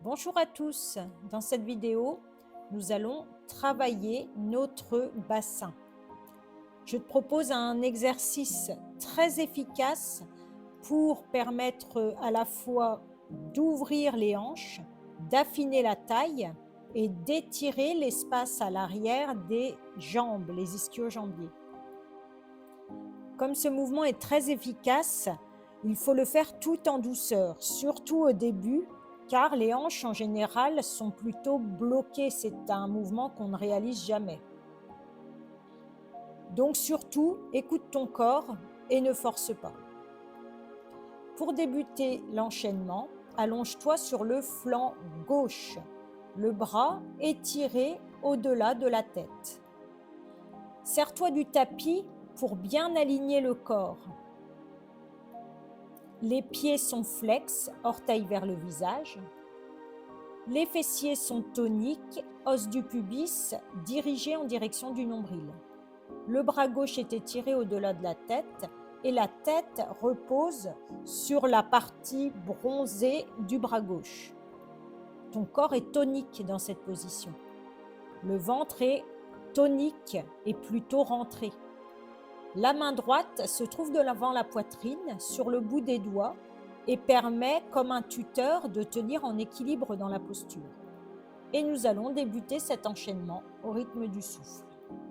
Bonjour à tous, dans cette vidéo, nous allons travailler notre bassin. Je te propose un exercice très efficace pour permettre à la fois d'ouvrir les hanches, d'affiner la taille et d'étirer l'espace à l'arrière des jambes, les ischio-jambiers. Comme ce mouvement est très efficace, il faut le faire tout en douceur, surtout au début, car les hanches en général sont plutôt bloquées. C'est un mouvement qu'on ne réalise jamais. Donc surtout, écoute ton corps et ne force pas. Pour débuter l'enchaînement, allonge-toi sur le flanc gauche, le bras étiré au-delà de la tête. Serre-toi du tapis pour bien aligner le corps. Les pieds sont flex, orteils vers le visage. Les fessiers sont toniques, os du pubis dirigé en direction du nombril. Le bras gauche est étiré au-delà de la tête et la tête repose sur la partie bronzée du bras gauche. Ton corps est tonique dans cette position. Le ventre est tonique et plutôt rentré. La main droite se trouve devant la poitrine, sur le bout des doigts, et permet, comme un tuteur, de tenir en équilibre dans la posture. Et nous allons débuter cet enchaînement au rythme du souffle.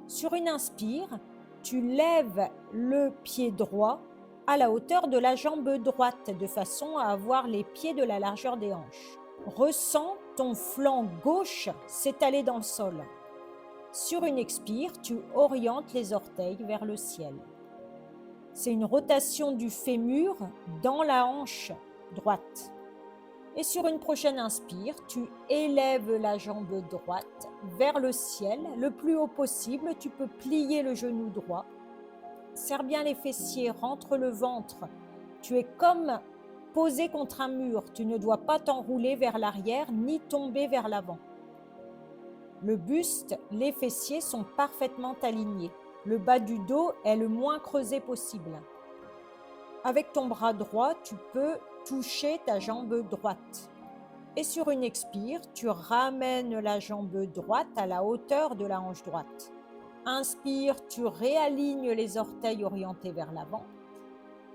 Sur une inspire, tu lèves le pied droit à la hauteur de la jambe droite, de façon à avoir les pieds de la largeur des hanches. Ressens ton flanc gauche s'étaler dans le sol. Sur une expire, tu orientes les orteils vers le ciel. C'est une rotation du fémur dans la hanche droite. Et sur une prochaine inspire, tu élèves la jambe droite vers le ciel, le plus haut possible. Tu peux plier le genou droit. Serre bien les fessiers, rentre le ventre. Tu es comme posé contre un mur. Tu ne dois pas t'enrouler vers l'arrière ni tomber vers l'avant. Le buste, les fessiers sont parfaitement alignés. Le bas du dos est le moins creusé possible. Avec ton bras droit, tu peux toucher ta jambe droite. Et sur une expire, tu ramènes la jambe droite à la hauteur de la hanche droite. Inspire, tu réalignes les orteils orientés vers l'avant.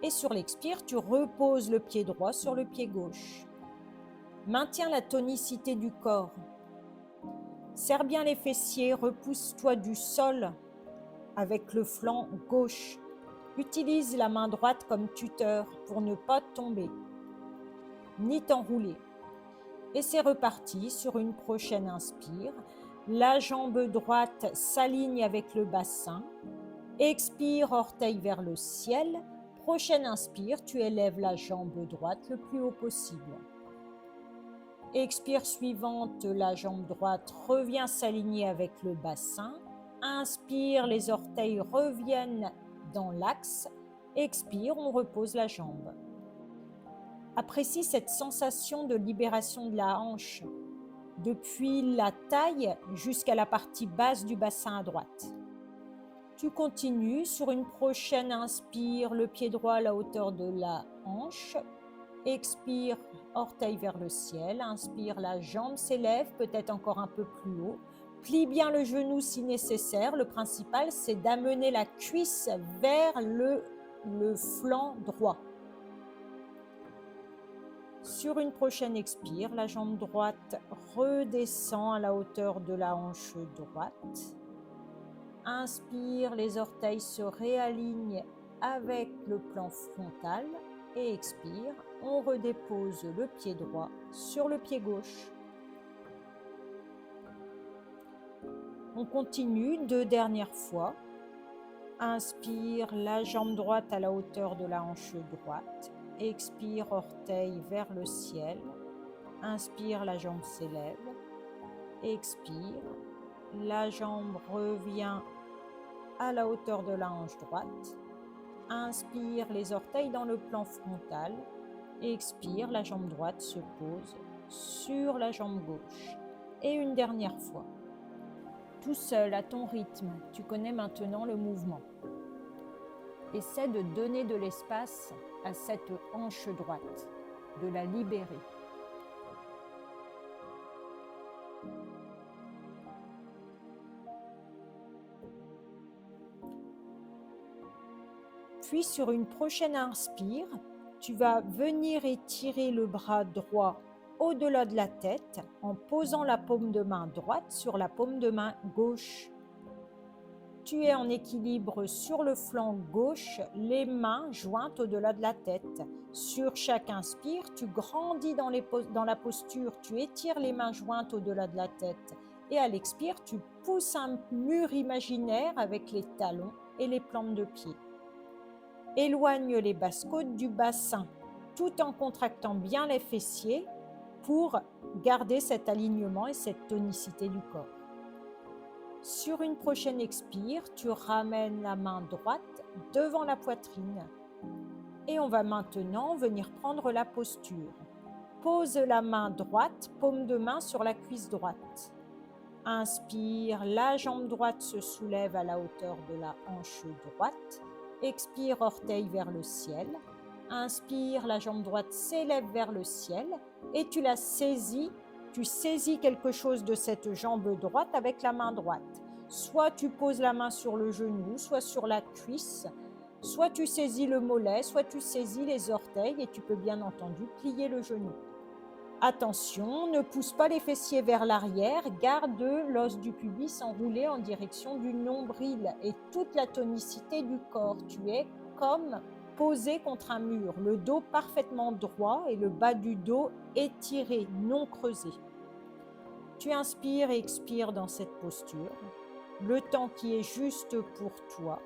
Et sur l'expire, tu reposes le pied droit sur le pied gauche. Maintiens la tonicité du corps. Serre bien les fessiers, repousse-toi du sol avec le flanc gauche. Utilise la main droite comme tuteur pour ne pas tomber, ni t'enrouler. Et c'est reparti sur une prochaine inspire. La jambe droite s'aligne avec le bassin. Expire, orteil vers le ciel. Prochaine inspire, tu élèves la jambe droite le plus haut possible. Expire suivante, la jambe droite revient s'aligner avec le bassin. Inspire, les orteils reviennent dans l'axe. Expire, on repose la jambe. Apprécie cette sensation de libération de la hanche, depuis la taille jusqu'à la partie basse du bassin à droite. Tu continues, sur une prochaine inspire, le pied droit à la hauteur de la hanche. Expire, orteil vers le ciel. Inspire, la jambe s'élève, peut-être encore un peu plus haut. Plie bien le genou si nécessaire. Le principal, c'est d'amener la cuisse vers le flanc droit. Sur une prochaine expire, la jambe droite redescend à la hauteur de la hanche droite. Inspire, les orteils se réalignent avec le plan frontal. Et expire, on redépose le pied droit sur le pied gauche. On continue 2 dernières fois. Inspire, la jambe droite à la hauteur de la hanche droite. Expire, orteil vers le ciel. Inspire, la jambe s'élève. Expire, la jambe revient à la hauteur de la hanche droite. Inspire, les orteils dans le plan frontal. Expire, la jambe droite se pose sur la jambe gauche. Et une dernière fois. Tout seul, à ton rythme, tu connais maintenant le mouvement. Essaie de donner de l'espace à cette hanche droite, de la libérer. Puis sur une prochaine inspire, tu vas venir étirer le bras droit au-delà de la tête en posant la paume de main droite sur la paume de main gauche. Tu es en équilibre sur le flanc gauche, les mains jointes au-delà de la tête. Sur chaque inspire, tu grandis dans la posture, tu étires les mains jointes au-delà de la tête. Et à l'expire, tu pousses un mur imaginaire avec les talons et les plantes de pied. Éloigne les basses-côtes du bassin, tout en contractant bien les fessiers pour garder cet alignement et cette tonicité du corps. Sur une prochaine expire, tu ramènes la main droite devant la poitrine. Et on va maintenant venir prendre la posture. Pose la main droite, paume de main sur la cuisse droite. Inspire, la jambe droite se soulève à la hauteur de la hanche droite. Expire, orteil vers le ciel. Inspire, la jambe droite s'élève vers le ciel et tu la saisis. Tu saisis quelque chose de cette jambe droite avec la main droite. Soit tu poses la main sur le genou, soit sur la cuisse, soit tu saisis le mollet, soit tu saisis les orteils et tu peux bien entendu plier le genou. Attention, ne pousse pas les fessiers vers l'arrière, garde l'os du pubis enroulé en direction du nombril et toute la tonicité du corps. Tu es comme posé contre un mur, le dos parfaitement droit et le bas du dos étiré, non creusé. Tu inspires et expires dans cette posture, le temps qui est juste pour toi.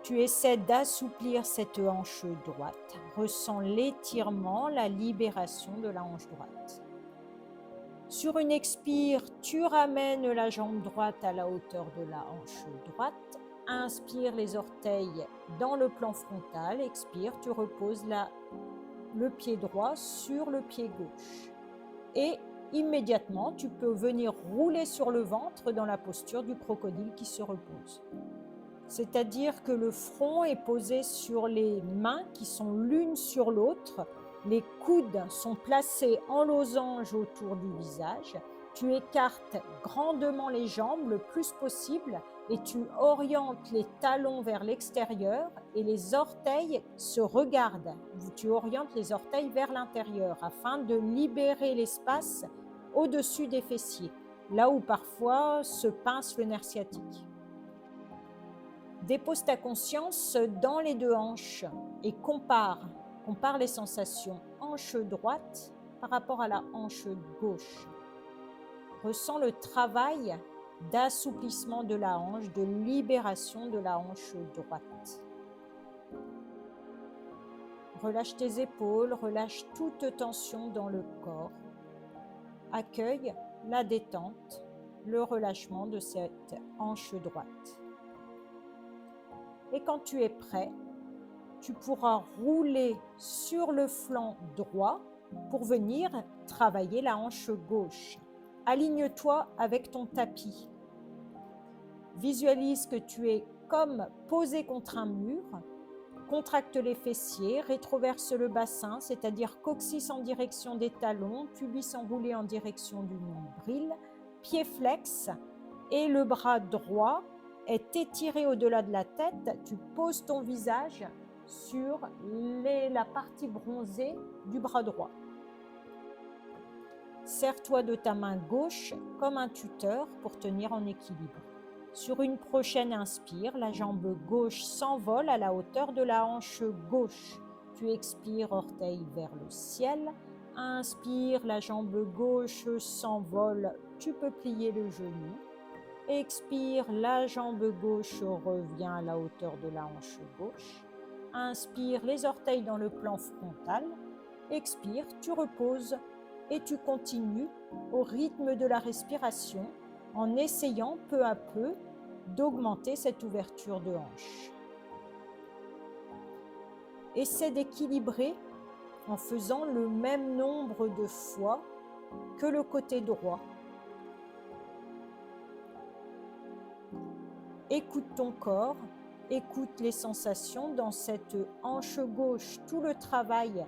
Tu essaies d'assouplir cette hanche droite. Ressens l'étirement, la libération de la hanche droite. Sur une expire, tu ramènes la jambe droite à la hauteur de la hanche droite. Inspire les orteils dans le plan frontal. Expire, tu reposes le pied droit sur le pied gauche. Et immédiatement, tu peux venir rouler sur le ventre dans la posture du crocodile qui se repose. C'est-à-dire que le front est posé sur les mains qui sont l'une sur l'autre. Les coudes sont placés en losange autour du visage. Tu écartes grandement les jambes le plus possible et tu orientes les talons vers l'extérieur et les orteils se regardent. Tu orientes les orteils vers l'intérieur afin de libérer l'espace au-dessus des fessiers, là où parfois se pince le nerf sciatique. Dépose ta conscience dans les deux hanches et compare les sensations hanche droite par rapport à la hanche gauche. Ressens le travail d'assouplissement de la hanche, de libération de la hanche droite. Relâche tes épaules, relâche toute tension dans le corps. Accueille la détente, le relâchement de cette hanche droite. Et quand tu es prêt, tu pourras rouler sur le flanc droit pour venir travailler la hanche gauche. Aligne-toi avec ton tapis. Visualise que tu es comme posé contre un mur. Contracte les fessiers, rétroverse le bassin, c'est-à-dire coccyx en direction des talons, pubis enroulé en direction du nombril, pied flex et le bras droit est étiré au-delà de la tête. Tu poses ton visage sur la partie bronzée du bras droit. Serre-toi de ta main gauche comme un tuteur pour tenir en équilibre. Sur une prochaine inspire, la jambe gauche s'envole à la hauteur de la hanche gauche. Tu expires, orteil vers le ciel. Inspire, la jambe gauche s'envole. Tu peux plier le genou. Expire, la jambe gauche revient à la hauteur de la hanche gauche. Inspire, les orteils dans le plan frontal. Expire, tu reposes et tu continues au rythme de la respiration en essayant peu à peu d'augmenter cette ouverture de hanche. Essaie d'équilibrer en faisant le même nombre de fois que le côté droit. Écoute ton corps, écoute les sensations dans cette hanche gauche, tout le travail,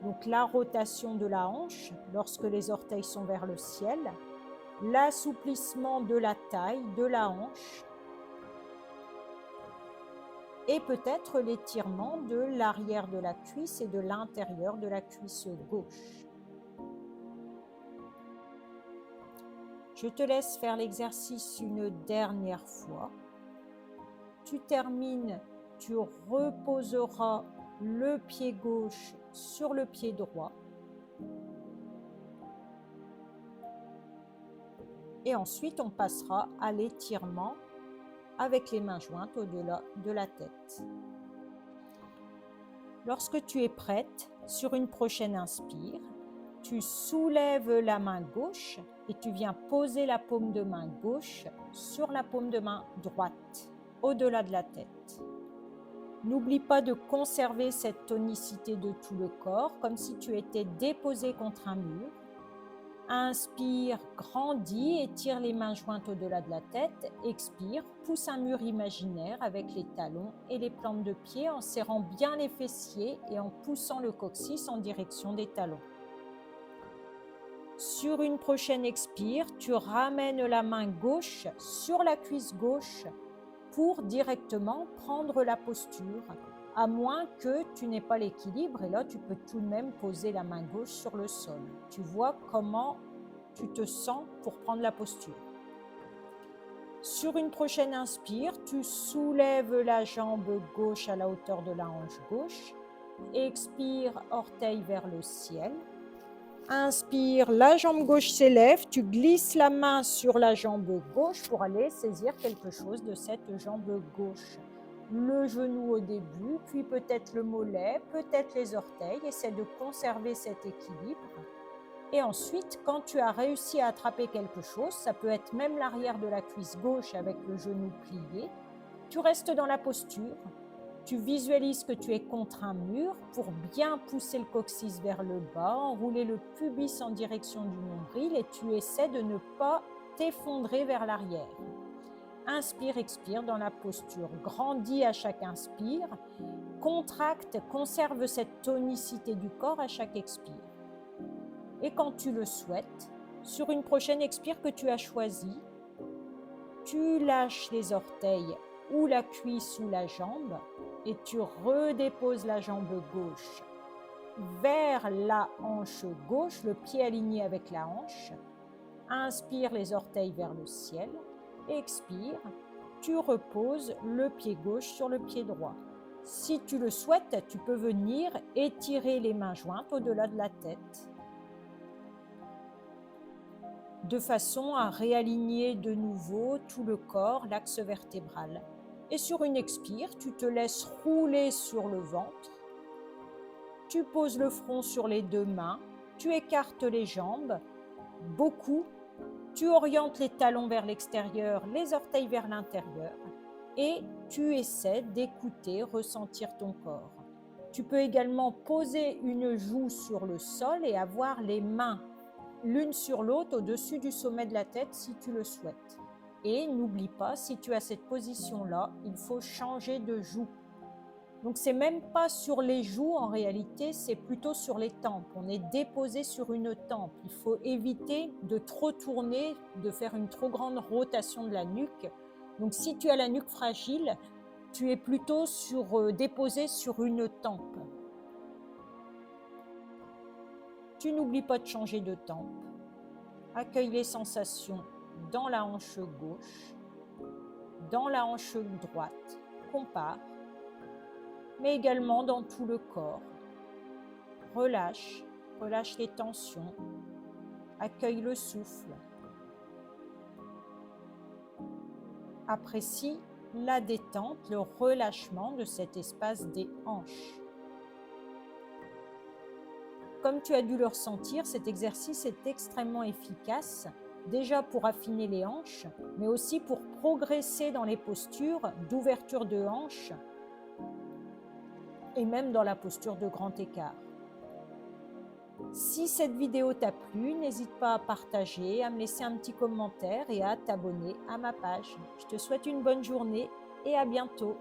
donc la rotation de la hanche lorsque les orteils sont vers le ciel, l'assouplissement de la taille, de la hanche et peut-être l'étirement de l'arrière de la cuisse et de l'intérieur de la cuisse gauche. Je te laisse faire l'exercice une dernière fois. Tu termines, tu reposeras le pied gauche sur le pied droit. Et ensuite, on passera à l'étirement avec les mains jointes au-delà de la tête. Lorsque tu es prête, sur une prochaine inspire, tu soulèves la main gauche et tu viens poser la paume de main gauche sur la paume de main droite, au-delà de la tête. N'oublie pas de conserver cette tonicité de tout le corps, comme si tu étais déposé contre un mur. Inspire, grandis, étire les mains jointes au-delà de la tête. Expire, pousse un mur imaginaire avec les talons et les plantes de pied en serrant bien les fessiers et en poussant le coccyx en direction des talons. Sur une prochaine expire, tu ramènes la main gauche sur la cuisse gauche pour directement prendre la posture, à moins que tu n'aies pas l'équilibre, et là tu peux tout de même poser la main gauche sur le sol. Tu vois comment tu te sens pour prendre la posture. Sur une prochaine inspire, tu soulèves la jambe gauche à la hauteur de la hanche gauche. Expire, orteil vers le ciel. Inspire, la jambe gauche s'élève, tu glisses la main sur la jambe gauche pour aller saisir quelque chose de cette jambe gauche. Le genou au début, puis peut-être le mollet, peut-être les orteils. Essaie de conserver cet équilibre. Et ensuite, quand tu as réussi à attraper quelque chose, ça peut être même l'arrière de la cuisse gauche avec le genou plié, tu restes dans la posture. Tu visualises que tu es contre un mur pour bien pousser le coccyx vers le bas, enrouler le pubis en direction du nombril et tu essaies de ne pas t'effondrer vers l'arrière. Inspire, expire dans la posture. Grandis à chaque inspire. Contracte, conserve cette tonicité du corps à chaque expire. Et quand tu le souhaites, sur une prochaine expire que tu as choisie, tu lâches les orteils ou la cuisse ou la jambe et tu redéposes la jambe gauche vers la hanche gauche, le pied aligné avec la hanche. Inspire les orteils vers le ciel. Expire, tu reposes le pied gauche sur le pied droit. Si tu le souhaites, tu peux venir étirer les mains jointes au-delà de la tête, de façon à réaligner de nouveau tout le corps, l'axe vertébral. Et sur une expire, tu te laisses rouler sur le ventre, tu poses le front sur les deux mains, tu écartes les jambes, beaucoup, tu orientes les talons vers l'extérieur, les orteils vers l'intérieur et tu essaies d'écouter, ressentir ton corps. Tu peux également poser une joue sur le sol et avoir les mains l'une sur l'autre au-dessus du sommet de la tête si tu le souhaites. Et n'oublie pas, si tu as cette position-là, il faut changer de joue. Donc c'est même pas sur les joues en réalité, c'est plutôt sur les tempes. On est déposé sur une tempe. Il faut éviter de trop tourner, de faire une trop grande rotation de la nuque. Donc si tu as la nuque fragile, tu es plutôt déposé sur une tempe. Tu n'oublies pas de changer de tempe. Accueille les sensations dans la hanche gauche, dans la hanche droite. Compare, mais également dans tout le corps. Relâche, relâche les tensions. Accueille le souffle. Apprécie la détente, le relâchement de cet espace des hanches. Comme tu as dû le ressentir, cet exercice est extrêmement efficace, déjà pour affiner les hanches, mais aussi pour progresser dans les postures d'ouverture de hanches et même dans la posture de grand écart. Si cette vidéo t'a plu, n'hésite pas à partager, à me laisser un petit commentaire et à t'abonner à ma page. Je te souhaite une bonne journée et à bientôt.